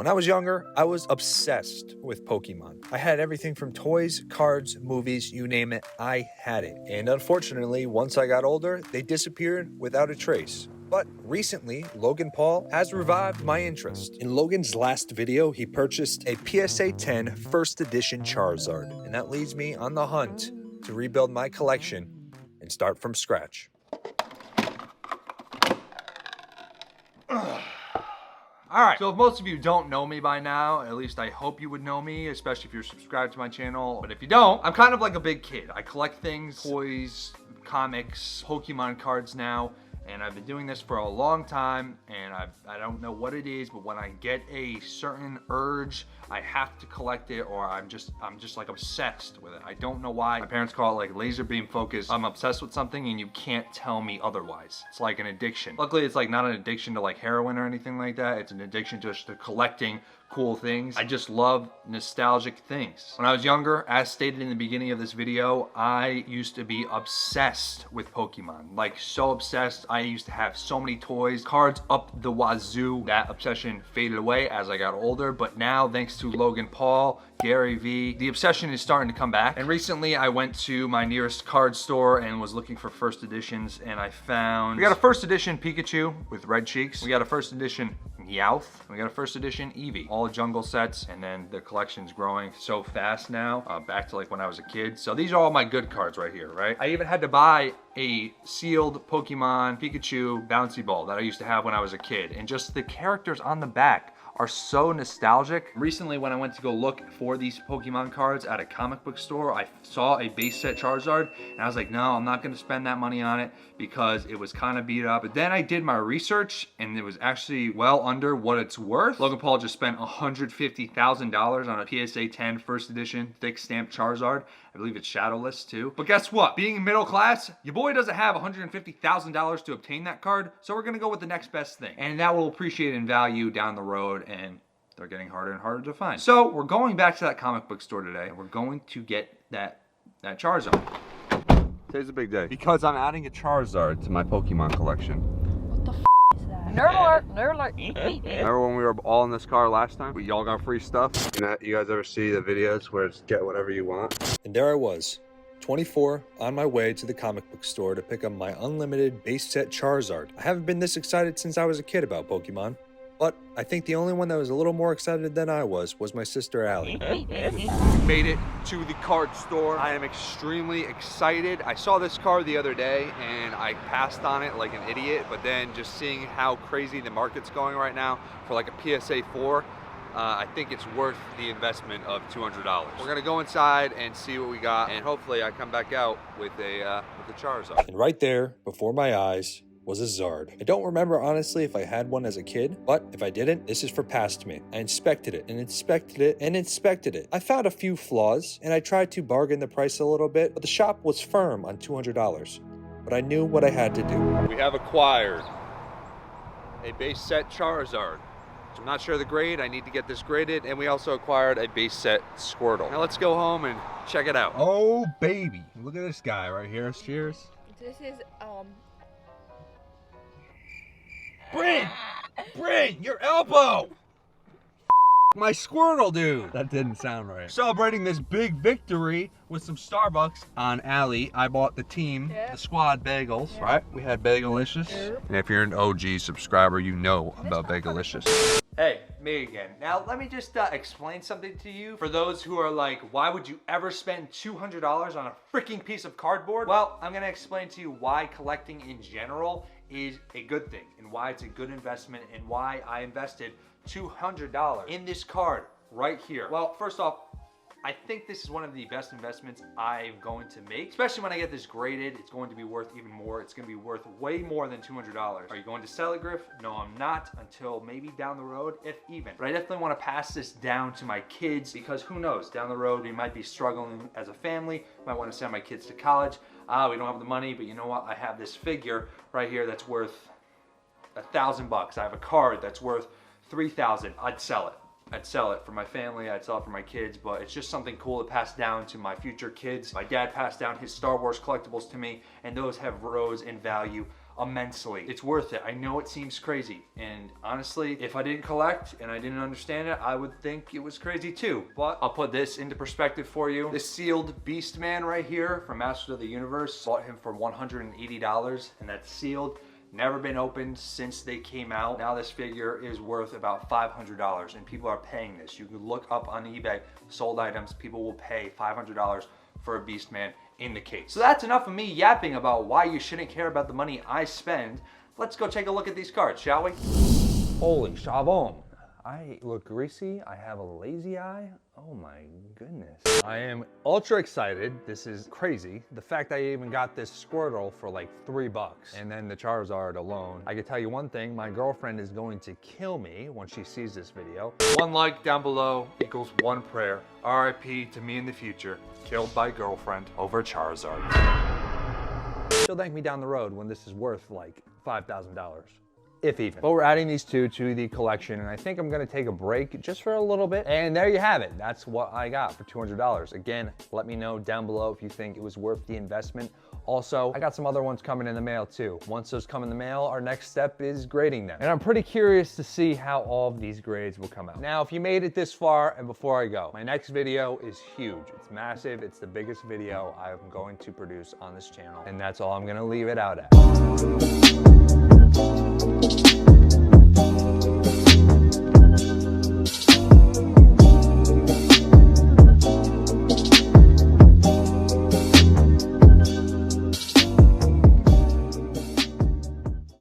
When I was younger, I was obsessed with Pokemon. I had everything from toys, cards, movies, you name it, I had it. And unfortunately, once I got older, they disappeared without a trace. But recently, Logan Paul has revived my interest. In Logan's last video, he purchased a PSA 10 first edition Charizard, and that leads me on the hunt to rebuild my collection and start from scratch. All right, so if most of you don't know me by now, at least I hope you would know me, especially if you're subscribed to my channel. But if you don't, I'm kind of like a big kid. I collect things, toys, comics, Pokemon cards now. And I've been doing this for a long time, and I don't know what it is, but when I get a certain urge, I have to collect it, or I'm just like obsessed with it. I don't know why. My parents call it like laser beam focus. I'm obsessed with something and you can't tell me otherwise. It's like an addiction. Luckily, it's like not an addiction to like heroin or anything like that. It's an addiction just to collecting cool things. I just love nostalgic things. When I was younger, as stated in the beginning of this video, I used to be obsessed with Pokemon. Like so obsessed. I used to have so many toys, cards up the wazoo. That obsession faded away as I got older, but now thanks to Logan Paul, Gary V, the obsession is starting to come back. And recently I went to my nearest card store and was looking for first editions, and I found, we got a first edition Pikachu with red cheeks. We got a first edition Meowth. We got a first edition Eevee. All jungle sets, and then the collection's growing so fast now, back to like when I was a kid. So these are all my good cards right here, right? I even had to buy a sealed Pokemon Pikachu bouncy ball that I used to have when I was a kid. And just the characters on the back are so nostalgic. Recently, when I went to go look for these Pokemon cards at a comic book store, I saw a base set Charizard, and I was like, no, I'm not gonna spend that money on it because it was kind of beat up. But then I did my research, and it was actually well under what it's worth. Logan Paul just spent $150,000 on a PSA 10 first edition thick stamped Charizard. I believe it's shadowless too. But guess what? Being middle class, your boy doesn't have $150,000 to obtain that card, so we're gonna go with the next best thing. And that will appreciate in value down the road, and they're getting harder and harder to find. So we're going back to that comic book store today, and we're going to get that Charizard. Today's a big day because I'm adding a Charizard to my Pokemon collection. What the f is that? Nerd alert! Nerd alert! Remember when we were all in this car last time? We all got free stuff. You guys ever see the videos where it's get whatever you want? And there I was, 24, on my way to the comic book store to pick up my unlimited base set Charizard. I haven't been this excited since I was a kid about Pokemon, but I think the only one that was a little more excited than I was my sister Allie. Made it to the card store. I am extremely excited. I saw this card the other day and I passed on it like an idiot, but then just seeing how crazy the market's going right now for like a PSA 4, I think it's worth the investment of $200. We're gonna go inside and see what we got, and hopefully I come back out with a Charizard. And right there, before my eyes, was a Zard. I don't remember honestly if I had one as a kid, but if I didn't, this is for past me. I inspected it and inspected it and inspected it. I found a few flaws and I tried to bargain the price a little bit, but the shop was firm on $200. But I knew what I had to do. We have acquired a base set Charizard. I'm not sure the grade, I need to get this graded, and we also acquired a base set Squirtle. Now let's go home and check it out. Oh baby, look at this guy right here. Cheers. This is Bryn, your elbow! My Squirtle, dude. That didn't sound right. Celebrating this big victory with some Starbucks on Allie. I bought the team, the squad bagels, right? We had Bagelicious. And if you're an OG subscriber, you know about Bagelicious. Hey, me again. Now, let me just explain something to you. For those who are like, why would you ever spend $200 on a freaking piece of cardboard? Well, I'm gonna explain to you why collecting in general is a good thing, and why it's a good investment, and why I invested $200 in this card right here. Well, first off, I think this is one of the best investments I'm going to make, especially when I get this graded. It's going to be worth even more. It's going to be worth way more than $200. Are you going to sell it, Griff? No, I'm not, until maybe down the road, if even. But I definitely want to pass this down to my kids, because who knows, down the road we might be struggling as a family, might want to send my kids to college. We don't have the money, but you know what? I have this figure right here that's worth $1,000. I have a card that's worth $3,000. I'd sell it. I'd sell it for my family, I'd sell it for my kids, but it's just something cool to pass down to my future kids. My dad passed down his Star Wars collectibles to me, and those have rose in value immensely. It's worth it. I know it seems crazy. And honestly, if I didn't collect and I didn't understand it, I would think it was crazy too. But I'll put this into perspective for you. This sealed Beast Man right here from Masters of the Universe, bought him for $180, and that's sealed. Never been opened since they came out. Now this figure is worth about $500, and people are paying this. You can look up on eBay, sold items, people will pay $500 for a Beast Man in the case. So that's enough of me yapping about why you shouldn't care about the money I spend. Let's go take a look at these cards, shall we? Holy shabon. I look greasy. I have a lazy eye. Oh my goodness. I am ultra excited. This is crazy. The fact I even got this Squirtle for like $3 and then the Charizard alone. I can tell you one thing, my girlfriend is going to kill me when she sees this video. One like down below equals one prayer. RIP to me in the future. Killed by girlfriend over Charizard. She'll thank me down the road when this is worth like $5,000. If even. But we're adding these two to the collection, and I think I'm gonna take a break just for a little bit. And there you have it. That's what I got for $200. Again, let me know down below if you think it was worth the investment. Also, I got some other ones coming in the mail too. Once those come in the mail, our next step is grading them. And I'm pretty curious to see how all of these grades will come out. Now, if you made it this far, and before I go, my next video is huge. It's massive. It's the biggest video I'm going to produce on this channel. And that's all I'm gonna leave it out at.